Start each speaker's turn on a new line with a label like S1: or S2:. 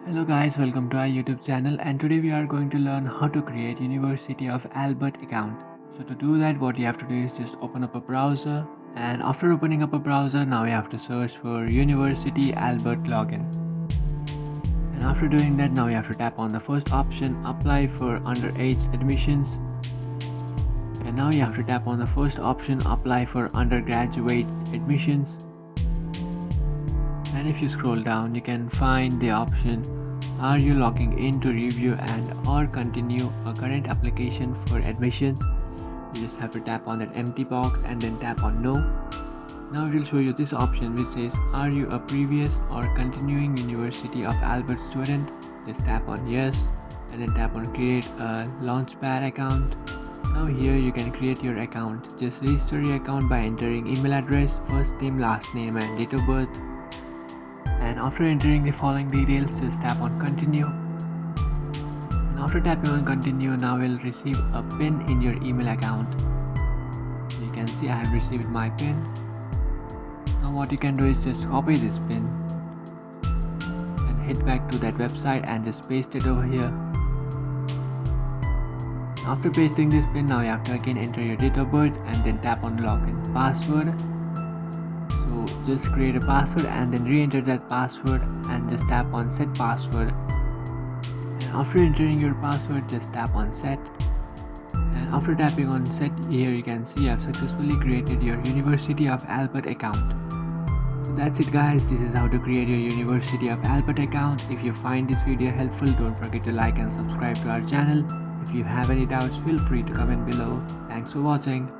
S1: Hello guys, welcome to our YouTube channel, and today we are going to learn how to create University of Alberta account. So to do that, what you have to do is just open up a browser, and after opening up a browser, now you have to search for University Alberta login. And after doing that, now you have to tap on the first option, apply for underage admissions. And now you have to tap on the first option, apply for undergraduate admissions. And if you scroll down, you can find the option, are you logging in to review and or continue a current application for admission? You just have to tap on that empty box and then tap on no. Now it will show you this option which says, are you a previous or continuing University of Alberta student? Just tap on yes and then tap on create a launchpad account. Now here you can create your account. Just register your account by entering email address, first name, last name and date of birth. And after entering the following details, just tap on continue. And after tapping on continue, now we'll receive a pin in your email account. You can see I have received my pin. Now what you can do is just copy this pin and head back to that website and just paste it over here. After pasting this pin, now you have to again enter your date of birth and then tap on login password. So just create a password and then re-enter that password and just tap on set password. And after entering your password, just tap on set. And after tapping on set, here you can see you have successfully created your University of Alberta account. So that's it guys, this is how to create your University of Alberta account. If you find this video helpful, don't forget to like and subscribe to our channel. If you have any doubts, feel free to comment below. Thanks for watching.